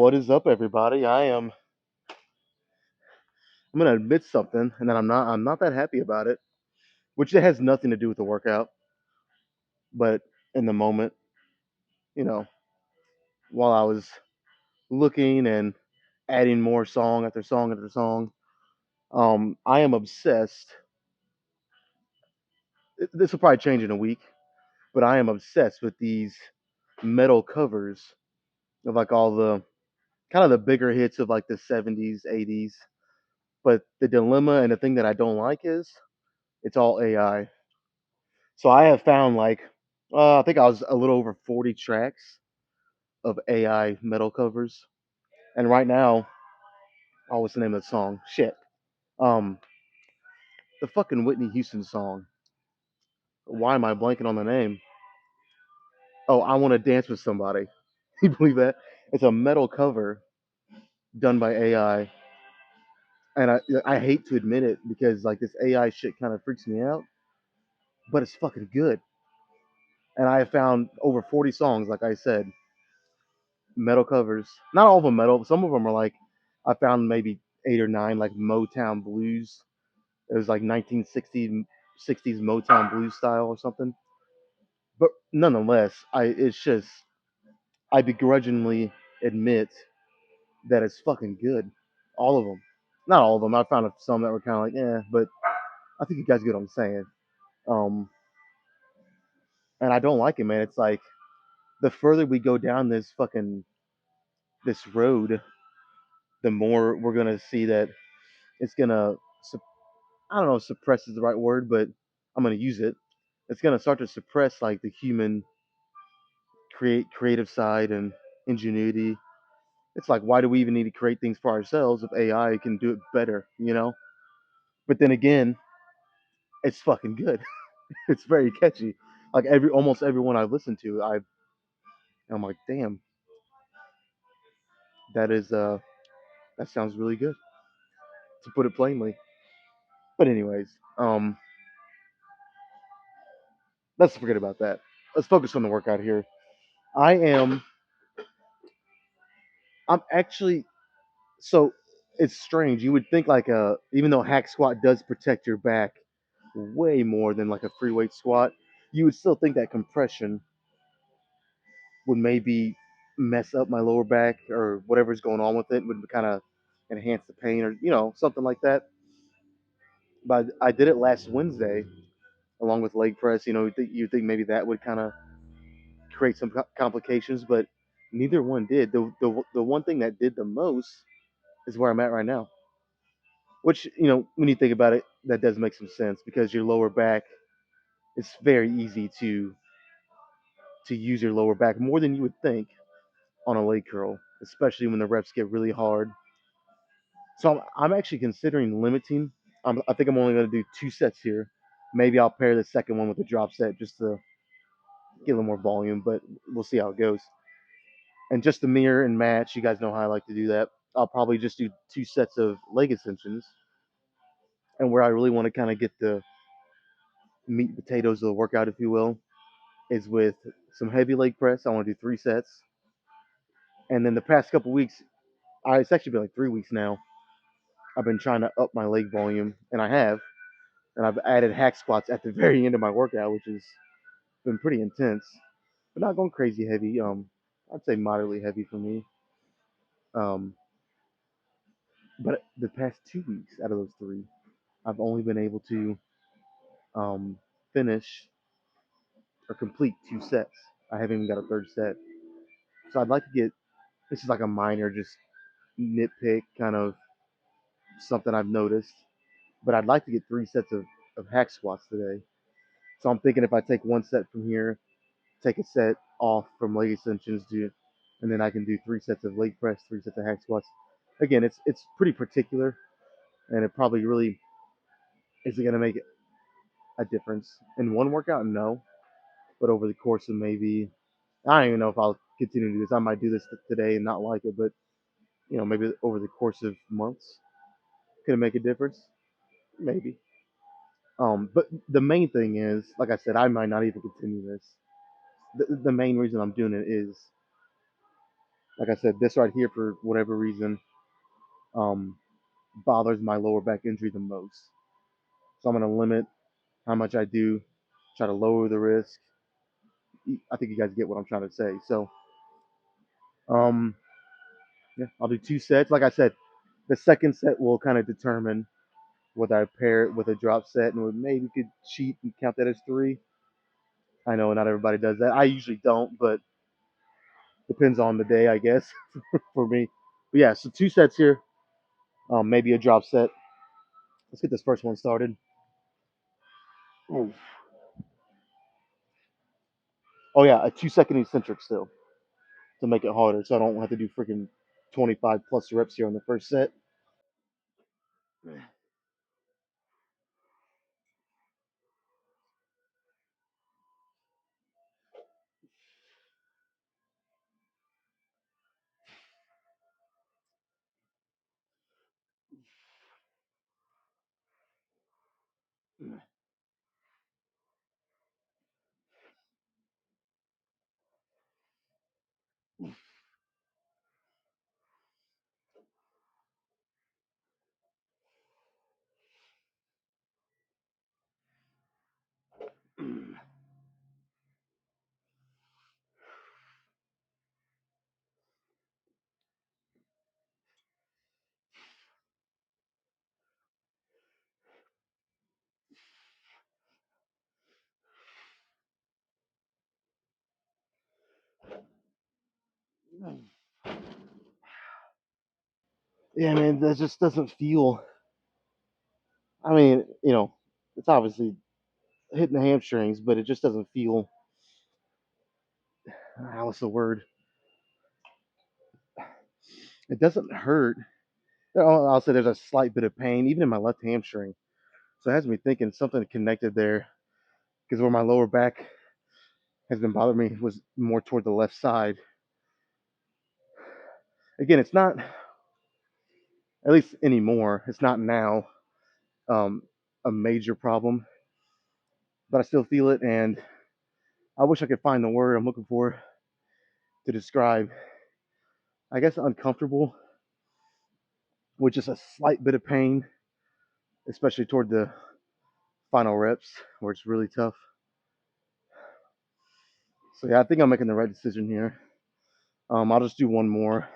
What is up, everybody? I'm gonna admit something, and that I'm not that happy about it, which it has nothing to do with the workout, but in the moment, you know, while I was looking and adding more song after song after song, I am obsessed. This will probably change in a week, but I am obsessed with these metal covers of like all the kind of the bigger hits of like the 70s, 80s. But the dilemma and the thing that I don't like is it's all AI. So I have found like I think I was a little over 40 tracks of AI metal covers, and right now, oh, what's the name of the song? Shit, um, the fucking Whitney Houston song. Why am I blanking on the name? Oh, I want to dance with somebody. You believe that? It's a metal cover done by AI, and I hate to admit it because like this AI shit kind of freaks me out, but it's fucking good. And I have found over 40 songs, like I said, metal covers. Not all of them metal. Some of them are like I found maybe eight or nine like Motown blues. It was like 1960s Motown blues style or something. But nonetheless, I begrudgingly admit that it's fucking good. All of them. Not all of them. I found some that were kind of like but I think you guys get what I'm saying. Um, and I don't like it, man. It's like the further we go down this road, the more we're gonna see that it's gonna I don't know if suppress is the right word, but I'm gonna use it. It's gonna start to suppress like the human creative side and ingenuity. It's like why do we even need to create things for ourselves if AI can do it better, you know? But then again, it's fucking good. It's very catchy. Like almost everyone I've listened to, I'm like, damn, that is that sounds really good, to put it plainly. But anyways, let's forget about that. Let's focus on the workout here. I am I'm actually so it's strange. You would think like even though hack squat does protect your back way more than like a free weight squat, you would still think that compression would maybe mess up my lower back or whatever's going on with it would kind of enhance the pain or something like that. But I did it last Wednesday along with leg press. You think maybe that would kind of create some complications, but neither one did. The one thing that did the most is where I'm at right now. Which, when you think about it, that does make some sense because your lower back, it's very easy to use your lower back more than you would think on a leg curl, especially when the reps get really hard. So I'm actually considering limiting. I think I'm only going to do two sets here. Maybe I'll pair the second one with a drop set just to get a little more volume, but we'll see how it goes. And just to mirror and match, you guys know how I like to do that. I'll probably just do two sets of leg extensions. And where I really want to kind of get the meat and potatoes of the workout, if you will, is with some heavy leg press. I want to do three sets. And then the past couple weeks, it's actually been like 3 weeks now. I've been trying to up my leg volume, and I have. And I've added hack squats at the very end of my workout, which has been pretty intense, but not going crazy heavy. I'd say moderately heavy for me. Um, but the past 2 weeks out of those three, I've only been able to um, finish or complete two sets. I haven't even got a third set. So I'd like to get this is like a minor, just nitpick kind of something I've noticed, but I'd like to get three sets of hack squats today. So I'm thinking if I take one set from here, take a set off from leg extensions, and then I can do three sets of leg press, three sets of hack squats. Again, it's pretty particular, and it probably really isn't going to make a difference in one workout. No, but over the course of maybe I don't even know if I'll continue to do this. I might do this today and not like it, but maybe over the course of months, could it make a difference? Maybe. But the main thing is, like I said, I might not even continue this. The main reason I'm doing it is Like I said, this right here for whatever reason um, bothers my lower back injury the most. So I'm gonna limit how much I do, try to lower the risk. I think you guys get what I'm trying to say. So um, yeah, I'll do 2 sets. Like I said, the second set will kind of determine whether I pair it with a drop set and maybe could cheat and count that as three. I know not everybody does that. I usually don't, but depends on the day, I guess, for me. But yeah, so 2 sets here, maybe a drop set. Let's get this first one started. Oh, oh yeah, a 2 second eccentric still to make it harder, so I don't have to do freaking 25 plus reps here on the first set. Yeah, man, that just doesn't feel. I mean, it's obviously hitting the hamstrings, but it just doesn't feel. What's the word? It doesn't hurt. I'll say there's a slight bit of pain, even in my left hamstring. So it has me thinking something connected there, because where my lower back has been bothering me was more toward the left side. Again, it's not, at least anymore, it's not now um, a major problem, but I still feel it, and I wish I could find the word I'm looking for to describe. I guess uncomfortable with just a slight bit of pain, especially toward the final reps where it's really tough. So yeah, I think I'm making the right decision here. I'll just do one more,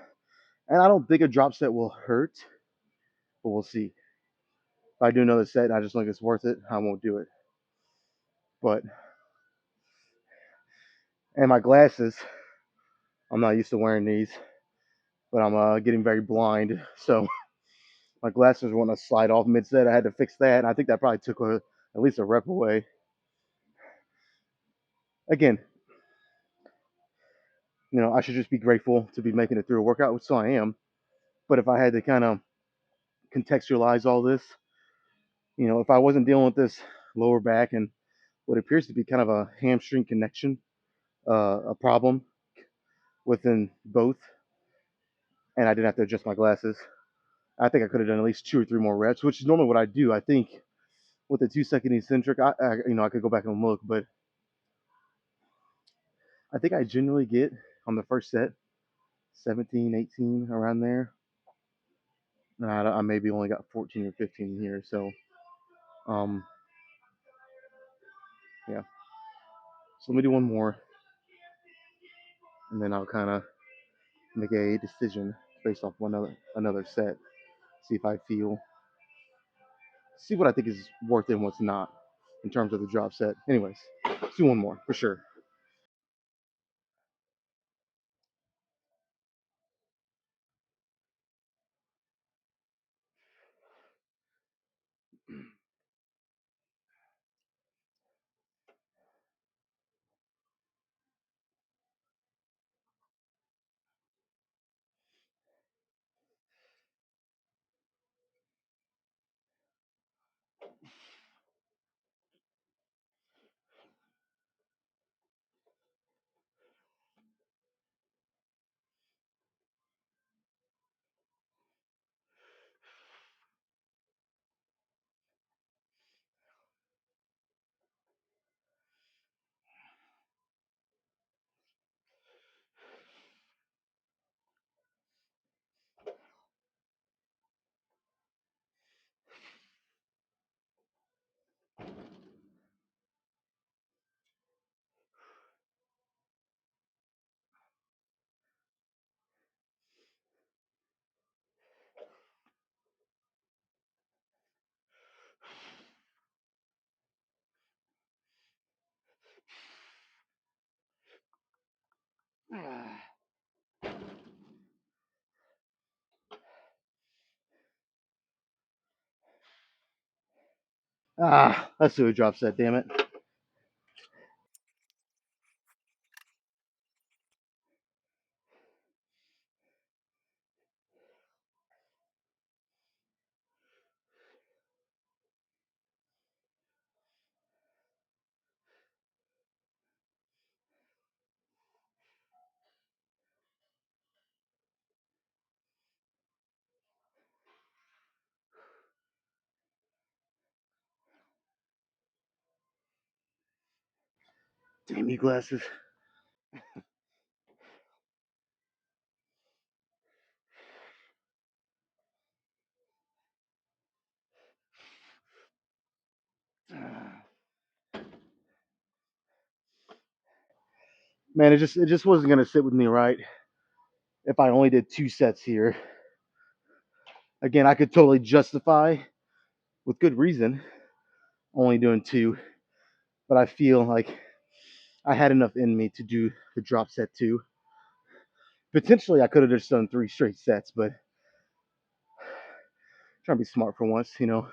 and I don't think a drop set will hurt, but we'll see. If I do another set and I just think it's worth it, I won't do it. But and my glasses, I'm not used to wearing these, but I'm getting very blind, so my glasses want to slide off mid set. I had to fix that, and I think that probably took at least a rep away. Again, I should just be grateful to be making it through a workout, which so I am. But if I had to kind of contextualize all this, if I wasn't dealing with this lower back and what appears to be kind of a hamstring connection, a problem within both, and I didn't have to adjust my glasses, I think I could have done at least 2 or 3 more reps, which is normally what I do. I think with the 2 second eccentric, I could go back and look, but I think I generally get on the first set 17, 18 around there. I maybe only got 14 or 15 here, so um, yeah. So let me do one more, and then I'll kind of make a decision based off another set. See if I feel, see what I think is worth it and what's not in terms of the drop set. Anyways, let's do one more for sure. Ah, let's do a drop set, damn it. Damn you glasses. Man, it just wasn't gonna sit with me right if I only did 2 sets here. Again, I could totally justify with good reason only doing two, but I feel like I had enough in me to do the drop set too. Potentially, I could have just done 3 straight sets, but trying to be smart for once, you know.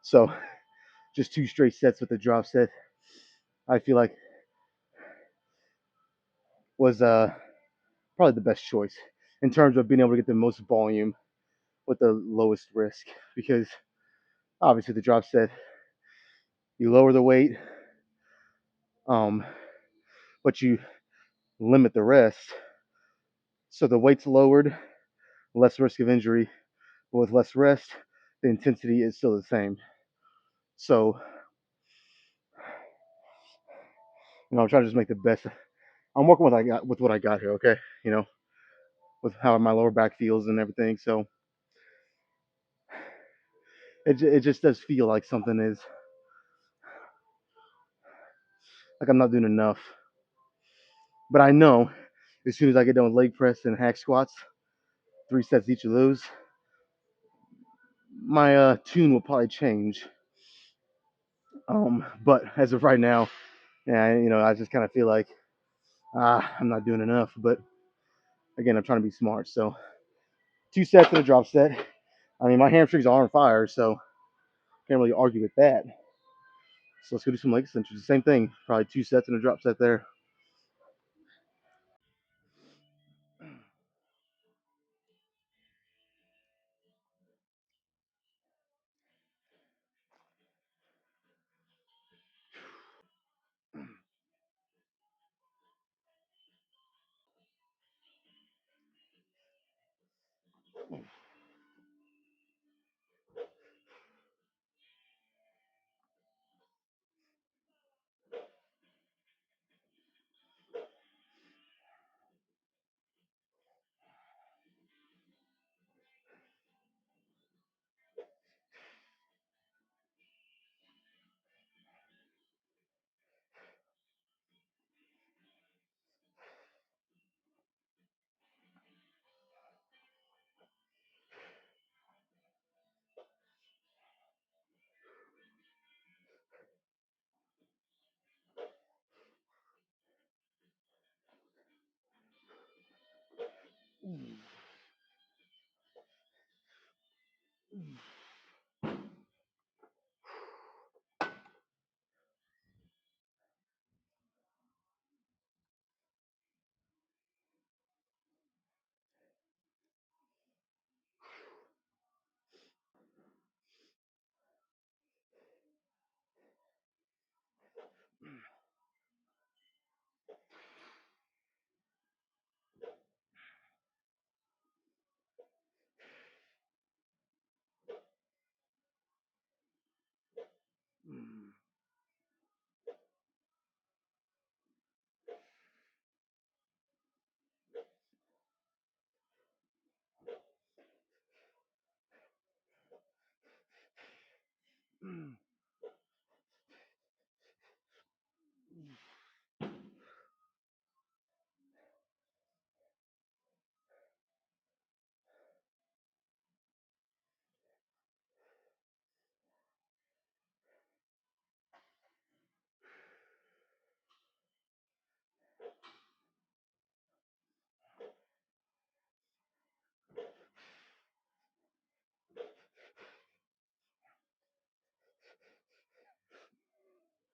So just 2 straight sets with the drop set, I feel like was probably the best choice in terms of being able to get the most volume with the lowest risk. Because obviously the drop set, you lower the weight, um, but you limit the rest. So the weight's lowered, less risk of injury, but with less rest, the intensity is still the same. So, I'm trying to just make the best. I'm working with what I got here, okay? You know, with how my lower back feels and everything. So it just does feel like something is like I'm not doing enough. But I know as soon as I get done with leg press and hack squats, 3 sets each of those, my tune will probably change. But as of right now, yeah, I just kind of feel like I'm not doing enough. But again, I'm trying to be smart. So 2 sets and a drop set. I mean, my hamstrings are on fire, so can't really argue with that. So let's go do some leg extensions. Same thing, probably 2 sets and a drop set there.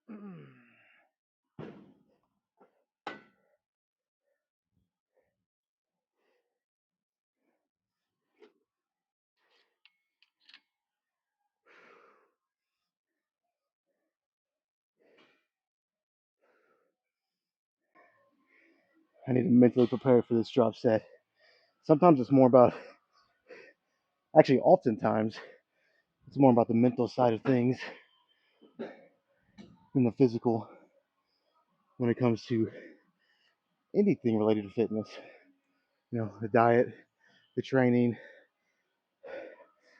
I need to mentally prepare for this drop set. Sometimes it's more about, actually, oftentimes, it's more about the mental side of things than the physical when it comes to anything related to fitness. You know, the diet, the training,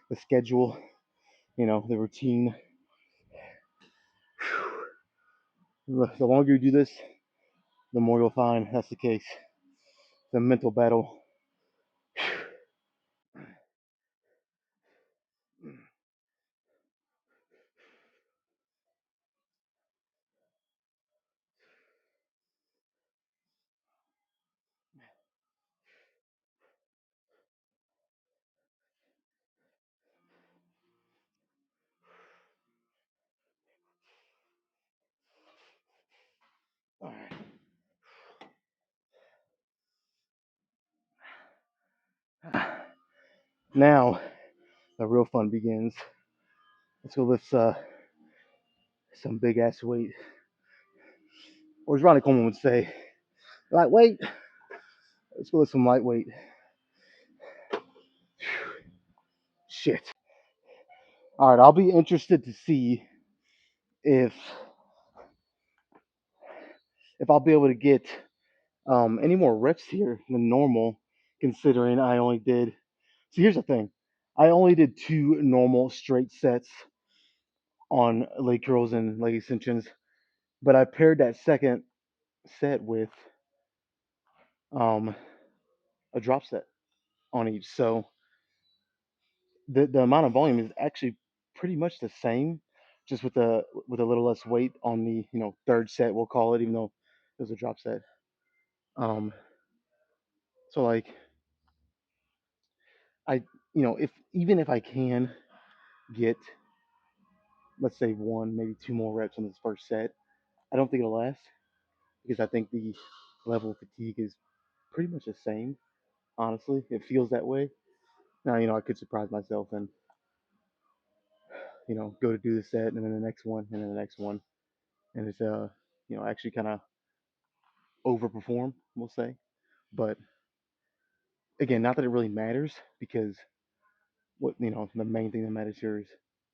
the schedule, you know, the routine. The longer you do this, the more you'll find that's the case. The mental battle. All right. Now the real fun begins. Let's go lift some big ass weight, or as Ronnie Coleman would say, lightweight. Let's go with some lightweight. Shit. All right, I'll be interested to see if I'll be able to get any more reps here than normal, considering I only did. So here's the thing: I only did 2 normal straight sets on leg curls and leg extensions, but I paired that second set with um, a drop set on each. So the amount of volume is actually pretty much the same, just with a little less weight on the third set, we'll call it, even though it was a drop set. Um, so like I if even if I can get, let's say, one maybe 2 more reps on this first set, I don't think it'll last because I think the level of fatigue is pretty much the same. Honestly, it feels that way. Now I could surprise myself and go to do the set and then the next one and then the next one, and it's actually kind of overperform, we'll say. But again, not that it really matters because what the main thing that matters here is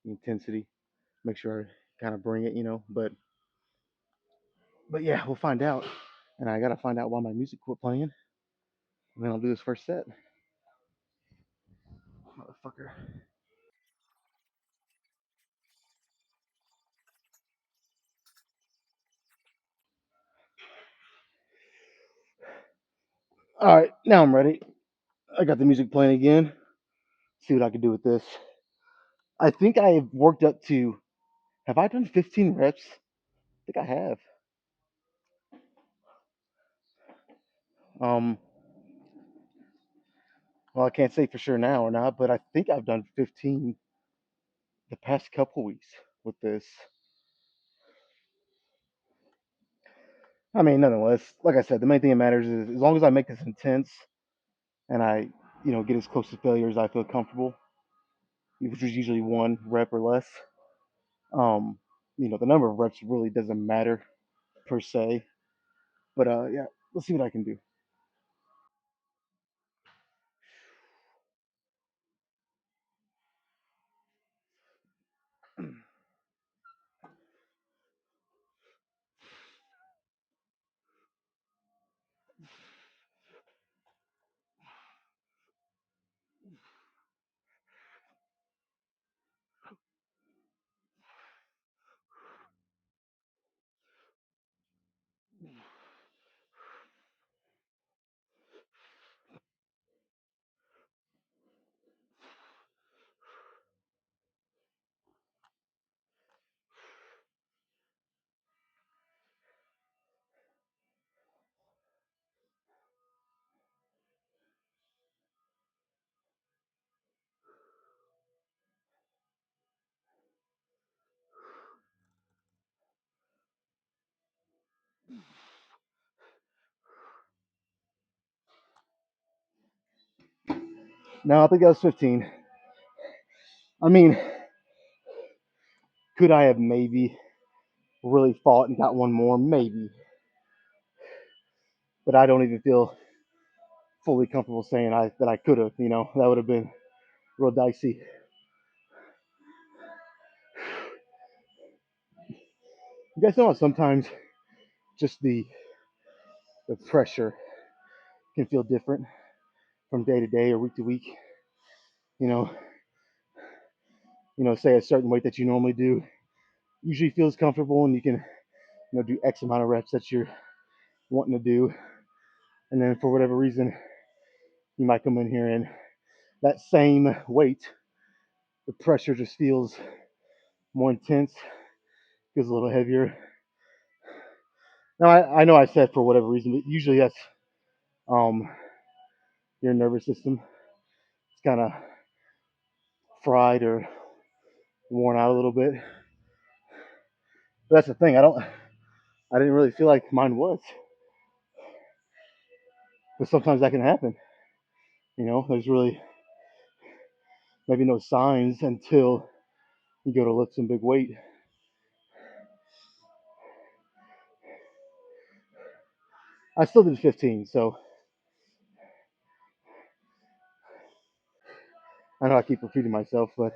the intensity. Make sure I kind of bring it, but yeah, we'll find out. And I gotta find out why my music quit playing, and then I'll do this first set. Motherfucker. All right, now I'm ready. I got the music playing again. See what I can do with this. I think I have worked up to. Have I done 15 reps? I think I have. Um, well, I can't say for sure now or not, but I think I've done 15 the past couple weeks with this. I mean, nonetheless, like I said, the main thing that matters is as long as I make this intense and I, get as close to failure as I feel comfortable, which is usually 1 rep or less. Um, the number of reps really doesn't matter per se, but yeah, let's see what I can do. No, I think that was 15. I mean, could I have maybe really fought and got one more? Maybe. But I don't even feel fully comfortable saying that I could have. That would have been real dicey. You guys know how sometimes just the pressure can feel different from day to day or week to week. You know, say a certain weight that you normally do usually feels comfortable, and you can do X amount of reps that you're wanting to do, and then for whatever reason you might come in here and that same weight, the pressure just feels more intense, feels a little heavier. Now I know I said for whatever reason, but usually that's um your nervous system. It's kind of fried or worn out a little bit. But that's the thing. I didn't really feel like mine was, but sometimes that can happen. There's really maybe no signs until you go to lift some big weight. I still did 15, so I know I keep repeating myself, but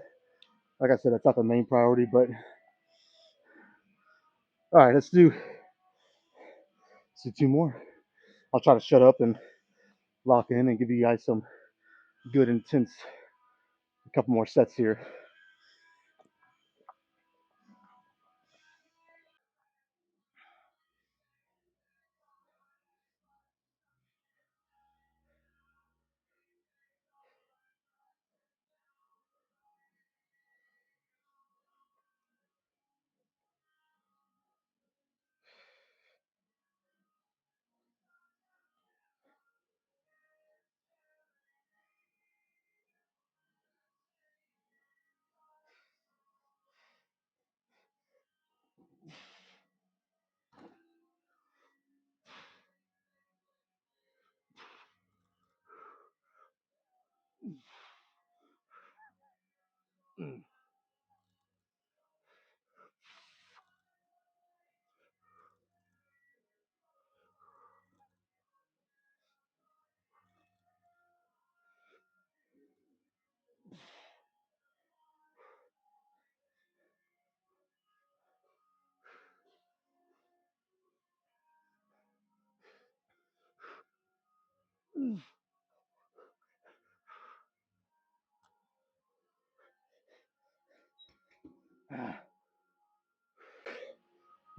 like I said, that's not the main priority. But all right, let's do two more. I'll try to shut up and lock in and give you guys some good intense, a couple more sets here.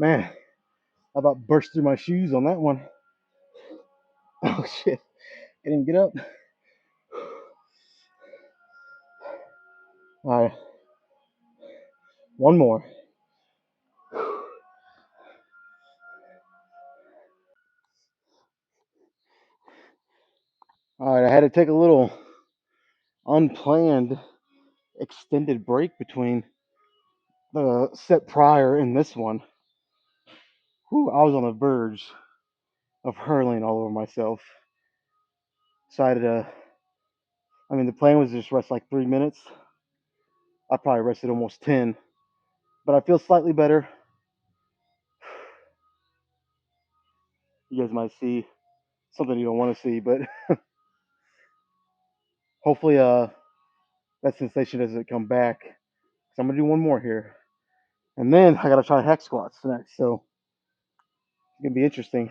Man, I about burst through my shoes on that one. Oh shit! I didn't get up. All right, one more. All right, I had to take a little unplanned extended break between the set prior and this one. Whew, I was on the verge of hurling all over myself. Decided to, I mean, the plan was to just rest like 3 minutes. I probably rested almost 10, but I feel slightly better. You guys might see something you don't want to see, but hopefully, that sensation doesn't come back. So I'm gonna do one more here, and then I gotta try hack squats next. So it's gonna be interesting.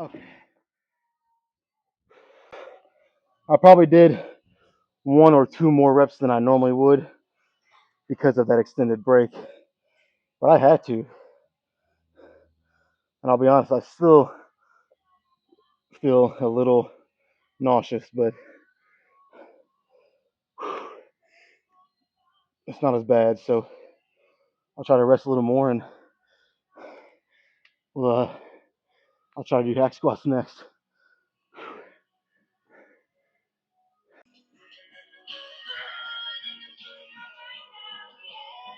Okay. I probably did one or two more reps than I normally would because of that extended break, but I had to. And I'll be honest, I still feel a little nauseous, but it's not as bad. So I'll try to rest a little more, and we'll, I'll try to do hack squats next.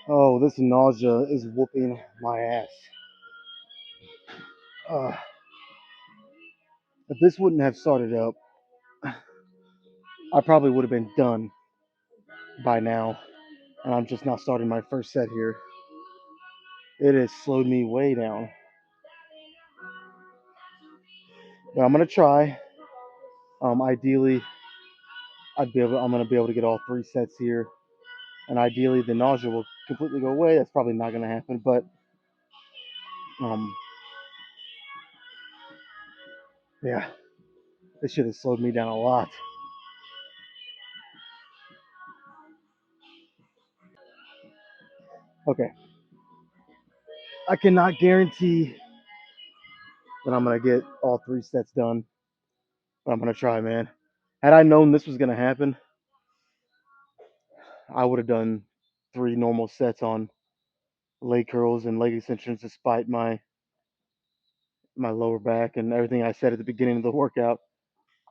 Oh, this nausea is whooping my ass. Uh, if this wouldn't have started up, I probably would have been done by now. And I'm just now starting my first set here. It has slowed me way down. But I'm gonna try. Ideally, I'm gonna be able to get all three sets here, and ideally the nausea will completely go away. That's probably not gonna happen, but um, yeah, this shit has slowed me down a lot. Okay, I cannot guarantee that I'm gonna get all three sets done, but I'm gonna try, man. Had I known this was gonna happen, I would have done three normal sets on leg curls and leg extensions, despite my lower back and everything I said at the beginning of the workout.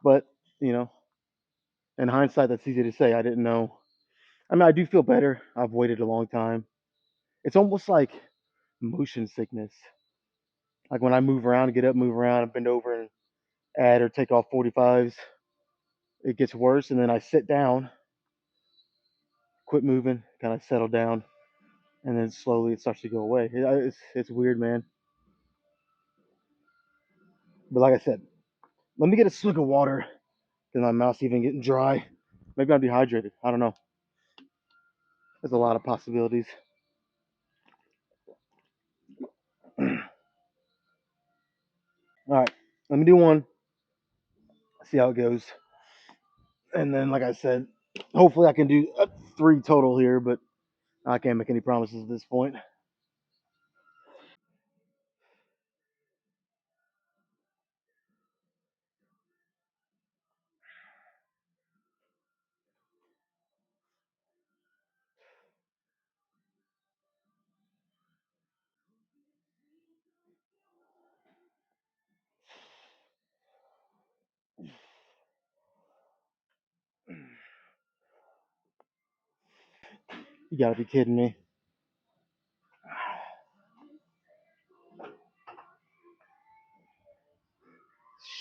But you know, in hindsight, that's easy to say. I didn't know. I mean, I do feel better. I've waited a long time. It's almost like motion sickness. Like when I move around, get up, move around, bend over and add or take off 45s, it gets worse. And then I sit down, quit moving, kind of settle down, and then slowly it starts to go away. It's weird, man. But like I said, let me get a swig of water because my mouth's even getting dry. Maybe I'm dehydrated. I don't know. There's a lot of possibilities. All right, let me do one. See how it goes. And then, like I said, hopefully I can do three total here, but I can't make any promises at this point. You gotta be kidding me.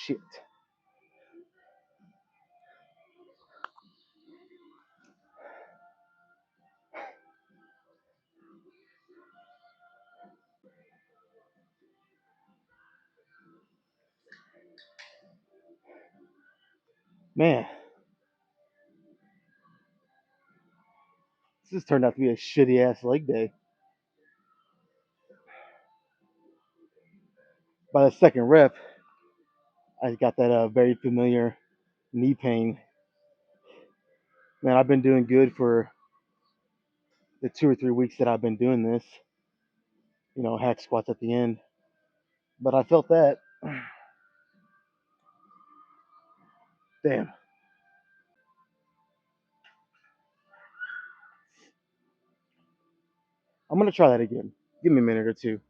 Shit. Man, this has turned out to be a shitty ass leg day. By the second rep, I got that very familiar knee pain. Man, I've been doing good for the 2 or 3 weeks that I've been doing this. Hack squats at the end. But I felt that. Damn. I'm gonna try that again. Give me a minute or two.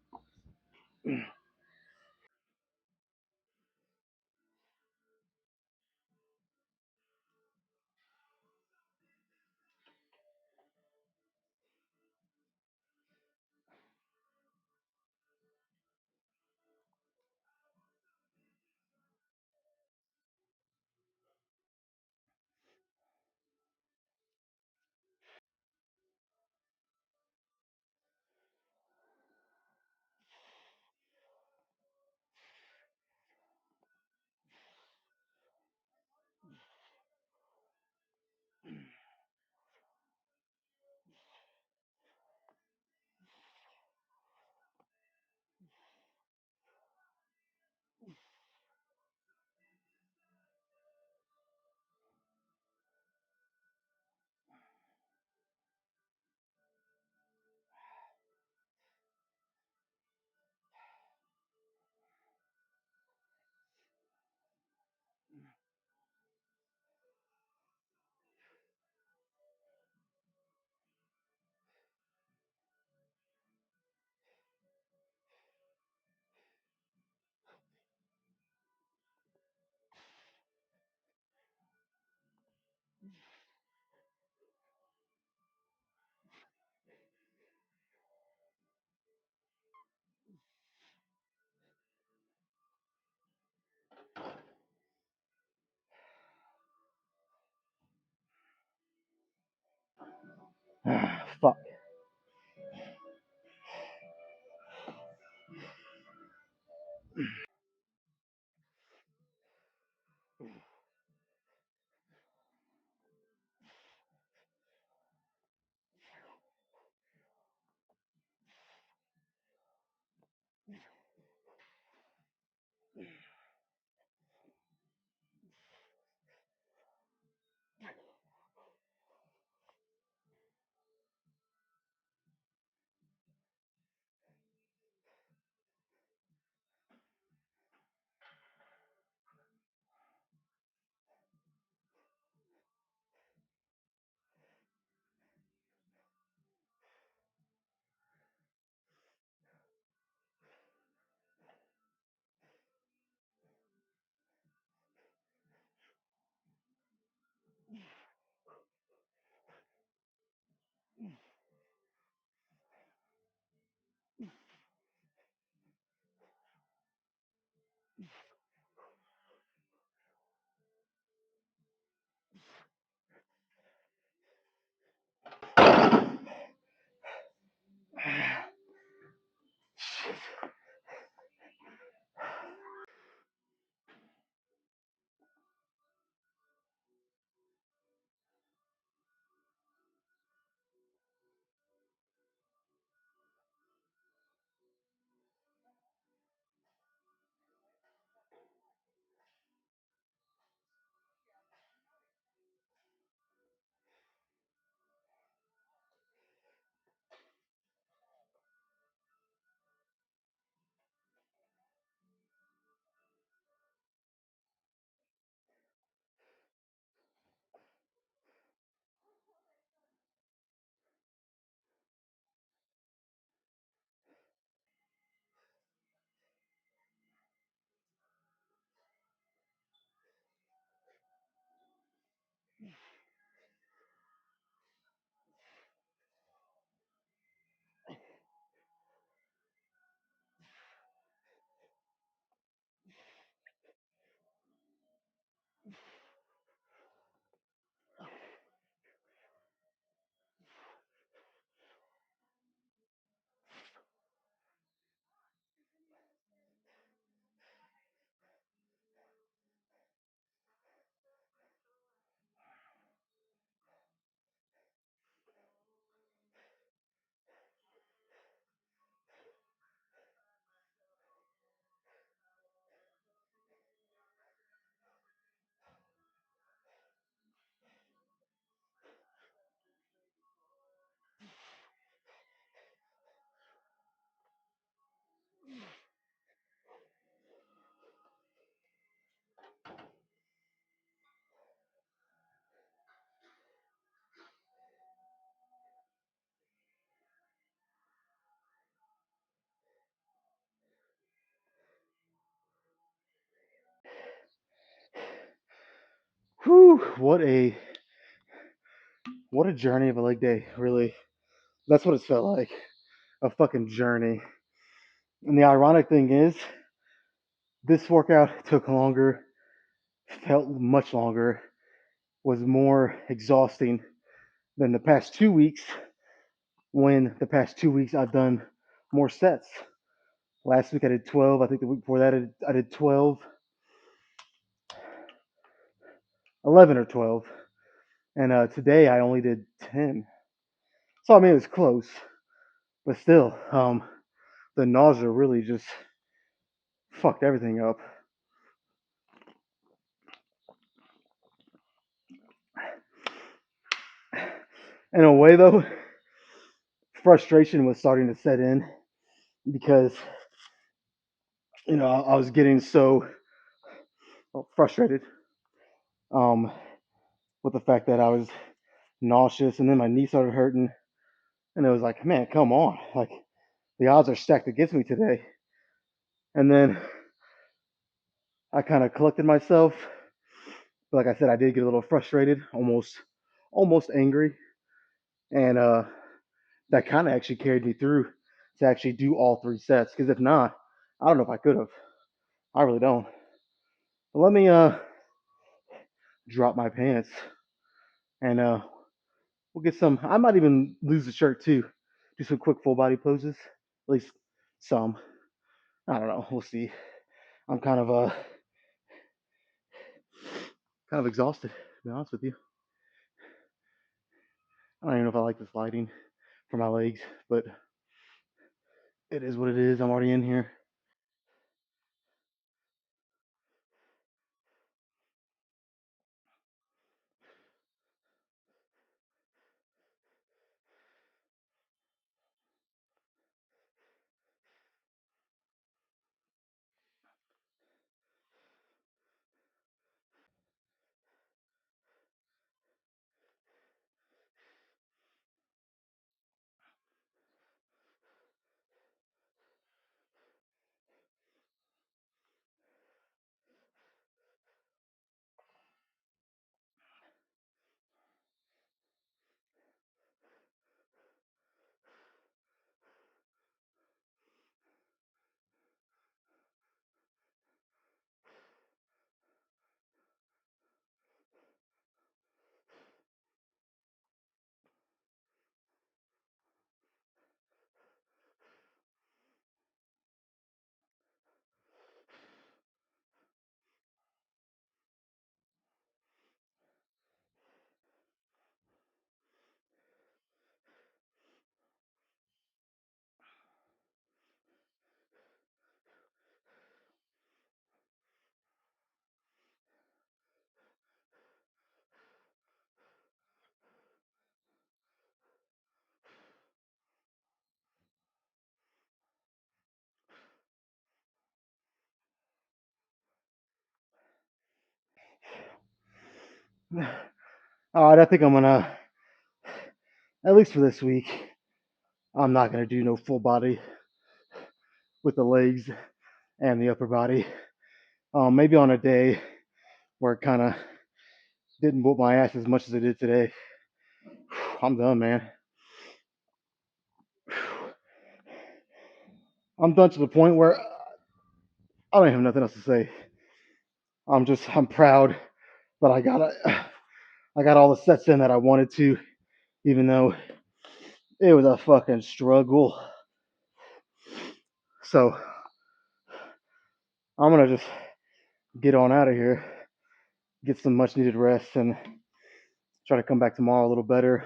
Whew, what a journey of a leg day, really. That's what it's felt like. A fucking journey. And the ironic thing is, this workout took longer, felt much longer, was more exhausting than the past 2 weeks, when the past 2 weeks I've done more sets. Last week I did 12. I think the week before that I did 12, 11 or 12. And today I only did 10. So I mean, it was close. But still, the nausea really just fucked everything up. In a way, though, frustration was starting to set in because, I was getting so frustrated um, with the fact that I was nauseous, and then my knee started hurting, and it was like, man, come on, like the odds are stacked against me today. And then I kind of collected myself. But like I said, I did get a little frustrated, almost angry, and that kind of actually carried me through to actually do all 3 sets. Because if not, I don't know if I could have. I really don't. But let me drop my pants, and we'll get some. I might even lose the shirt too. Do some quick full body poses, at least some. I don't know. We'll see. I'm kind of exhausted, to be honest with you. I don't even know if I like this lighting for my legs, but it is what it is. I'm already in here. All right, I think I'm gonna, at least for this week, I'm not gonna do no full body with the legs and the upper body. Maybe on a day where it kind of didn't whoop my ass as much as it did today. I'm done, man. I'm done to the point where I don't have nothing else to say. I'm proud that I got all the sets in that I wanted to, even though it was a fucking struggle. So I'm gonna just get on out of here, get some much needed rest, and try to come back tomorrow a little better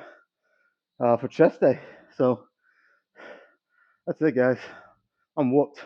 for chest day. So that's it, guys. I'm whooped.